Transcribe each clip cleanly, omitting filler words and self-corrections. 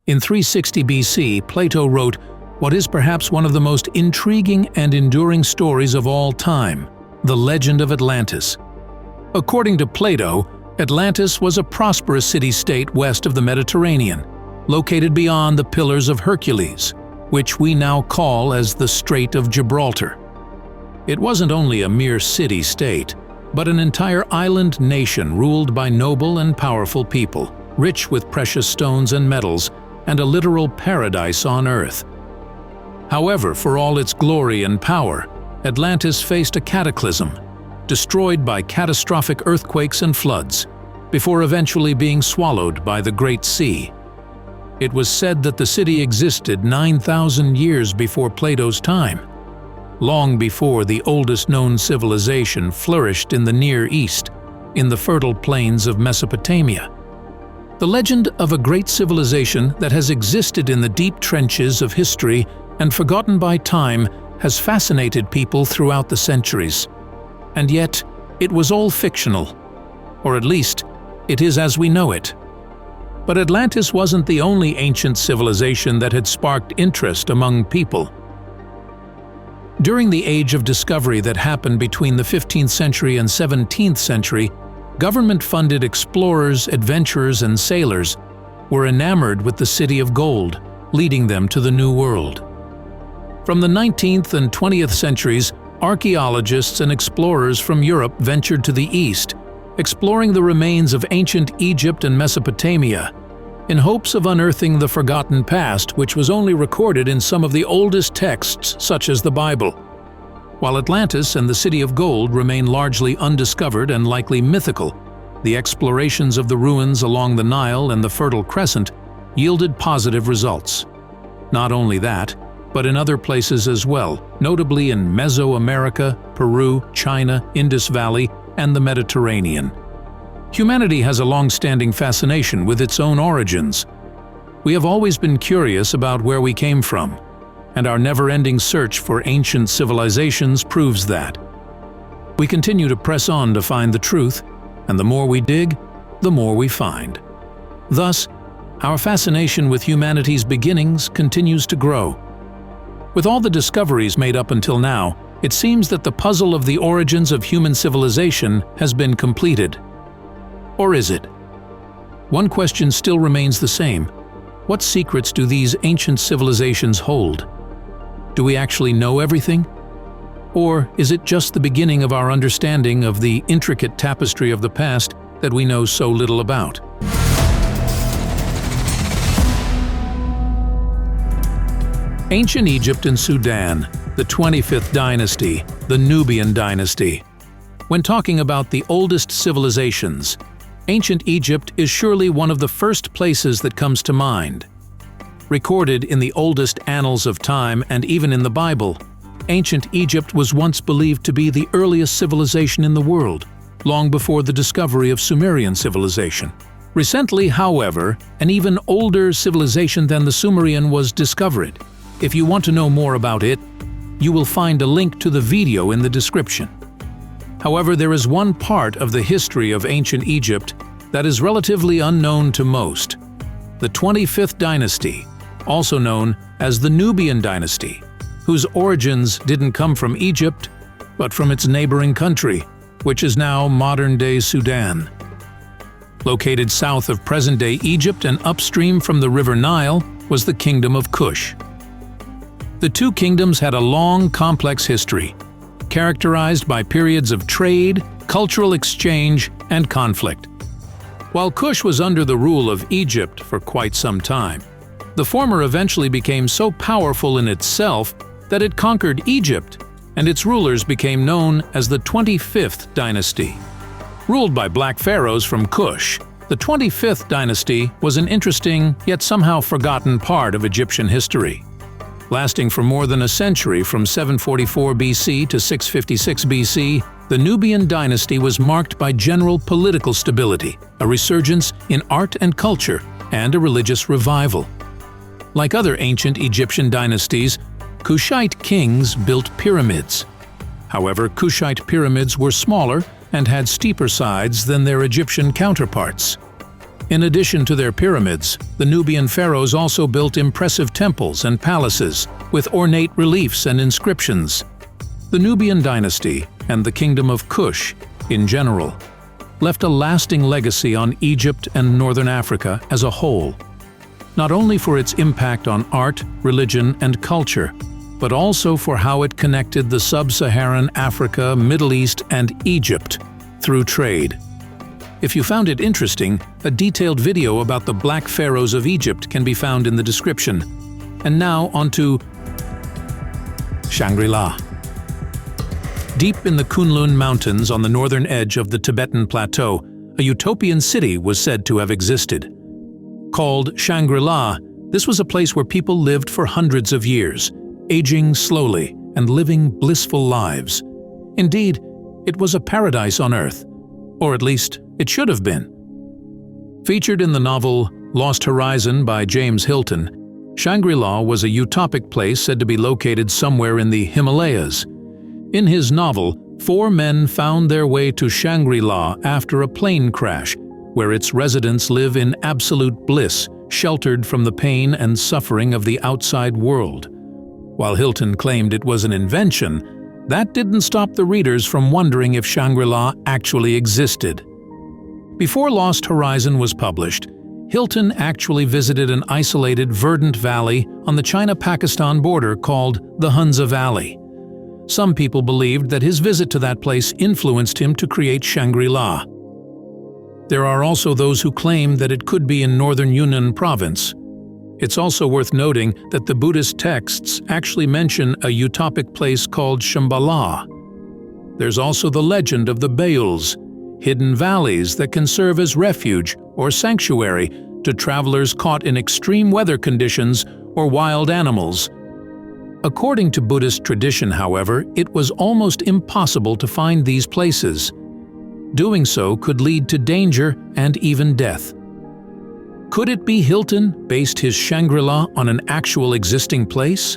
In 360 BC, Plato wrote what is perhaps one of the most intriguing and enduring stories of all time, the legend of Atlantis. According to Plato, Atlantis was a prosperous city-state west of the Mediterranean, located beyond the Pillars of Hercules, which we now call as the Strait of Gibraltar. It wasn't only a mere city-state, but an entire island nation ruled by noble and powerful people, rich with precious stones and metals, and a literal paradise on Earth. However, for all its glory and power, Atlantis faced a cataclysm, destroyed by catastrophic earthquakes and floods, before eventually being swallowed by the Great Sea. It was said that the city existed 9,000 years before Plato's time, long before the oldest known civilization flourished in the Near East, in the fertile plains of Mesopotamia. The legend of a great civilization that has existed in the deep trenches of history and forgotten by time has fascinated people throughout the centuries. And yet, it was all fictional, or at least, it is as we know it. But Atlantis wasn't the only ancient civilization that had sparked interest among people. During the Age of Discovery that happened between the 15th century and 17th century, government-funded explorers, adventurers, and sailors were enamored with the City of Gold, leading them to the New World. From the 19th and 20th centuries, archaeologists and explorers from Europe ventured to the east, exploring the remains of ancient Egypt and Mesopotamia, in hopes of unearthing the forgotten past which was only recorded in some of the oldest texts such as the Bible. While Atlantis and the City of Gold remain largely undiscovered and likely mythical, the explorations of the ruins along the Nile and the Fertile Crescent yielded positive results. Not only that, but in other places as well, notably in Mesoamerica, Peru, China, Indus Valley, and the Mediterranean. Humanity has a long-standing fascination with its own origins. We have always been curious about where we came from, and our never-ending search for ancient civilizations proves that. We continue to press on to find the truth, and the more we dig, the more we find. Thus, our fascination with humanity's beginnings continues to grow. With all the discoveries made up until now, it seems that the puzzle of the origins of human civilization has been completed. Or is it? One question still remains the same. What secrets do these ancient civilizations hold? Do we actually know everything? Or is it just the beginning of our understanding of the intricate tapestry of the past that we know so little about? Ancient Egypt and Sudan, the 25th dynasty, the Nubian dynasty. When talking about the oldest civilizations, ancient Egypt is surely one of the first places that comes to mind. Recorded in the oldest annals of time and even in the Bible, ancient Egypt was once believed to be the earliest civilization in the world, long before the discovery of Sumerian civilization. Recently, however, an even older civilization than the Sumerian was discovered. If you want to know more about it, you will find a link to the video in the description. However, there is one part of the history of ancient Egypt that is relatively unknown to most: the 25th dynasty, also known as the Nubian dynasty, whose origins didn't come from Egypt, but from its neighboring country, which is now modern-day Sudan. Located south of present-day Egypt and upstream from the River Nile was the Kingdom of Kush. The two kingdoms had a long, complex history, characterized by periods of trade, cultural exchange, and conflict. While Kush was under the rule of Egypt for quite some time, the former eventually became so powerful in itself that it conquered Egypt, and its rulers became known as the 25th dynasty. Ruled by black pharaohs from Kush, the 25th dynasty was an interesting yet somehow forgotten part of Egyptian history. Lasting for more than a century from 744 BC to 656 BC, the Nubian dynasty was marked by general political stability, a resurgence in art and culture, and a religious revival. Like other ancient Egyptian dynasties, Kushite kings built pyramids. However, Kushite pyramids were smaller and had steeper sides than their Egyptian counterparts. In addition to their pyramids, the Nubian pharaohs also built impressive temples and palaces with ornate reliefs and inscriptions. The Nubian dynasty and the kingdom of Kush, in general, left a lasting legacy on Egypt and northern Africa as a whole, not only for its impact on art, religion, and culture, but also for how it connected the sub-Saharan Africa, Middle East, and Egypt through trade. If you found it interesting, a detailed video about the Black Pharaohs of Egypt can be found in the description. And now onto Shangri-La. Deep in the Kunlun Mountains on the northern edge of the Tibetan Plateau, a utopian city was said to have existed. Called Shangri-La, this was a place where people lived for hundreds of years, aging slowly and living blissful lives. Indeed, it was a paradise on earth, or at least it should have been. Featured in the novel Lost Horizon by James Hilton, Shangri-La was a utopic place said to be located somewhere in the Himalayas. In his novel, 4 men found their way to Shangri-La after a plane crash, where its residents live in absolute bliss, sheltered from the pain and suffering of the outside world. While Hilton claimed it was an invention, that didn't stop the readers from wondering if Shangri-La actually existed. Before Lost Horizon was published, Hilton actually visited an isolated verdant valley on the China-Pakistan border called the Hunza Valley. Some people believed that his visit to that place influenced him to create Shangri-La. There are also those who claim that it could be in northern Yunnan province. It's also worth noting that the Buddhist texts actually mention a utopic place called Shambhala. There's also the legend of the Beuls, hidden valleys that can serve as refuge or sanctuary to travelers caught in extreme weather conditions or wild animals. According to Buddhist tradition, however, it was almost impossible to find these places. Doing so could lead to danger and even death. Could it be Hilton based his Shangri-La on an actual existing place?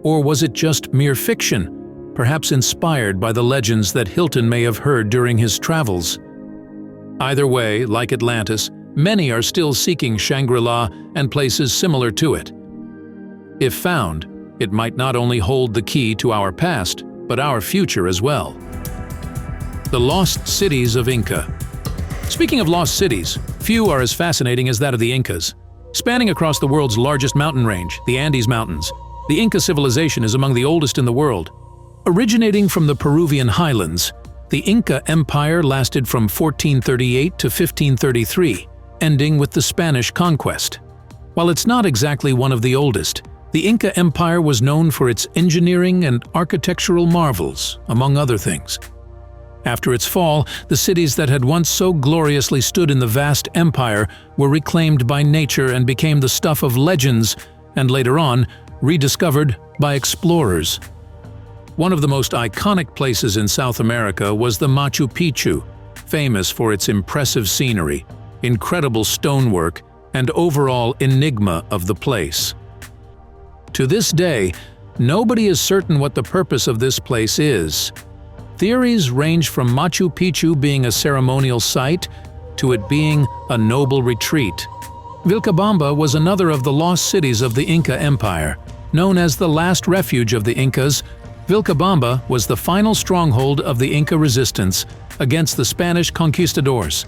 Or was it just mere fiction, perhaps inspired by the legends that Hilton may have heard during his travels? Either way, like Atlantis, many are still seeking Shangri-La and places similar to it. If found, it might not only hold the key to our past, but our future as well. The Lost Cities of Inca. Speaking of lost cities, few are as fascinating as that of the Incas. Spanning across the world's largest mountain range, the Andes Mountains, the Inca civilization is among the oldest in the world. Originating from the Peruvian highlands, the Inca Empire lasted from 1438 to 1533, ending with the Spanish conquest. While it's not exactly one of the oldest, the Inca Empire was known for its engineering and architectural marvels, among other things. After its fall, the cities that had once so gloriously stood in the vast empire were reclaimed by nature and became the stuff of legends, and later on, rediscovered by explorers. One of the most iconic places in South America was the Machu Picchu, famous for its impressive scenery, incredible stonework, and overall enigma of the place. To this day, nobody is certain what the purpose of this place is. Theories range from Machu Picchu being a ceremonial site to it being a noble retreat. Vilcabamba was another of the lost cities of the Inca Empire. Known as the last refuge of the Incas, Vilcabamba was the final stronghold of the Inca resistance against the Spanish conquistadors.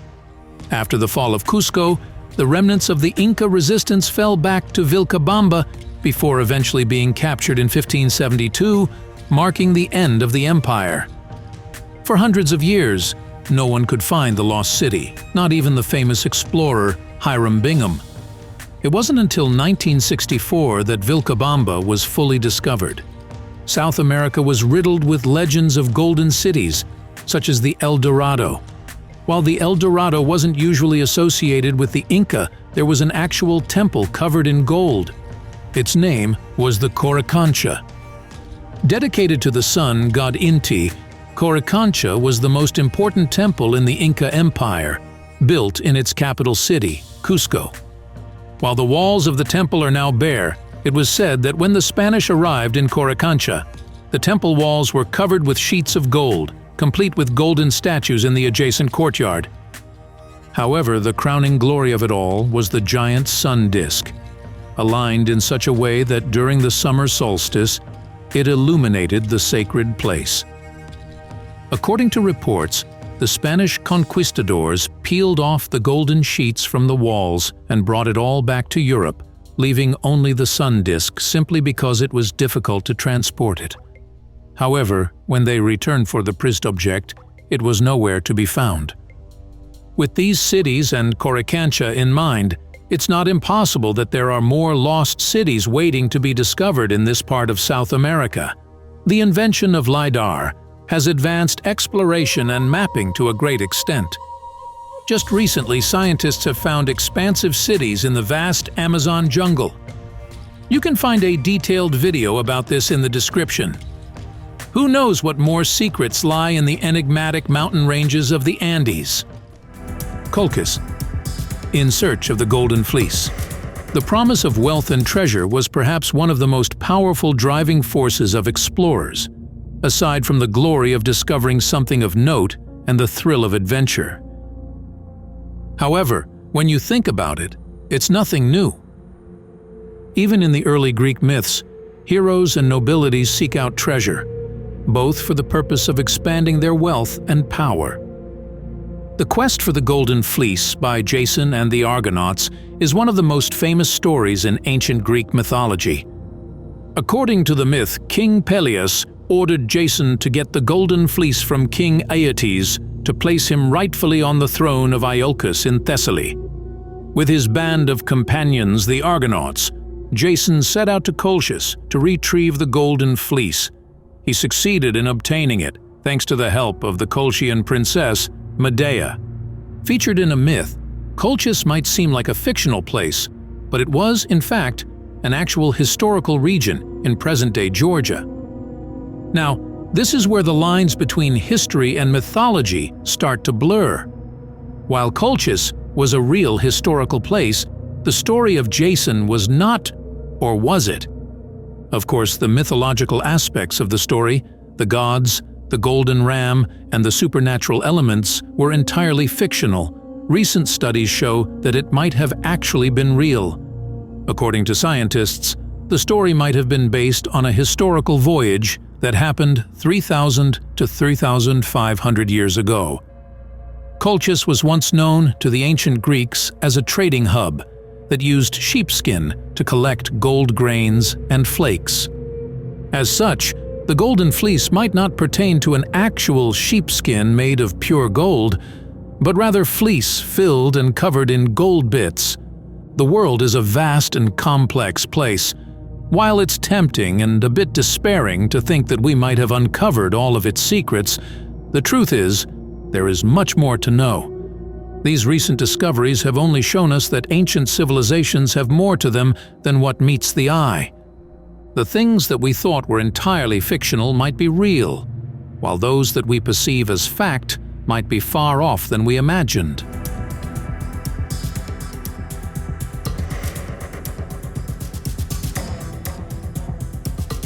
After the fall of Cusco, the remnants of the Inca resistance fell back to Vilcabamba before eventually being captured in 1572, marking the end of the empire. For hundreds of years, no one could find the lost city, not even the famous explorer Hiram Bingham. It wasn't until 1964 that Vilcabamba was fully discovered. South America was riddled with legends of golden cities, such as the El Dorado. While the El Dorado wasn't usually associated with the Inca, there was an actual temple covered in gold. Its name was the Coricancha. Dedicated to the sun god Inti, Coricancha was the most important temple in the Inca Empire, built in its capital city, Cusco. While the walls of the temple are now bare, it was said that when the Spanish arrived in Coricancha, the temple walls were covered with sheets of gold, complete with golden statues in the adjacent courtyard. However, the crowning glory of it all was the giant sun disk, aligned in such a way that during the summer solstice, it illuminated the sacred place. According to reports, the Spanish conquistadors peeled off the golden sheets from the walls and brought it all back to Europe, leaving only the sun disk simply because it was difficult to transport it. However, when they returned for the prized object, it was nowhere to be found. With these cities and Coricancha in mind, it's not impossible that there are more lost cities waiting to be discovered in this part of South America. The invention of LiDAR has advanced exploration and mapping to a great extent. Just recently, scientists have found expansive cities in the vast Amazon jungle. You can find a detailed video about this in the description. Who knows what more secrets lie in the enigmatic mountain ranges of the Andes? Colchis. In search of the Golden Fleece. The promise of wealth and treasure was perhaps one of the most powerful driving forces of explorers, aside from the glory of discovering something of note and the thrill of adventure. However, when you think about it, it's nothing new. Even in the early Greek myths, heroes and nobility seek out treasure, both for the purpose of expanding their wealth and power. The quest for the Golden Fleece by Jason and the Argonauts is one of the most famous stories in ancient Greek mythology. According to the myth, King Peleus ordered Jason to get the Golden Fleece from King Aeetes to place him rightfully on the throne of Iolcus in Thessaly. With his band of companions, the Argonauts, Jason set out to Colchis to retrieve the Golden Fleece. He succeeded in obtaining it, thanks to the help of the Colchian princess, Medea. Featured in a myth, Colchis might seem like a fictional place, but it was, in fact, an actual historical region in present-day Georgia. Now, this is where the lines between history and mythology start to blur. While Colchis was a real historical place, the story of Jason was not, or was it? Of course, the mythological aspects of the story, the gods, the golden ram, and the supernatural elements were entirely fictional. Recent studies show that it might have actually been real. According to scientists, the story might have been based on a historical voyage that happened 3,000 to 3,500 years ago. Colchis was once known to the ancient Greeks as a trading hub that used sheepskin to collect gold grains and flakes. As such, the Golden Fleece might not pertain to an actual sheepskin made of pure gold, but rather fleece filled and covered in gold bits. The world is a vast and complex place. While it's tempting and a bit despairing to think that we might have uncovered all of its secrets, the truth is, there is much more to know. These recent discoveries have only shown us that ancient civilizations have more to them than what meets the eye. The things that we thought were entirely fictional might be real, while those that we perceive as fact might be far off than we imagined.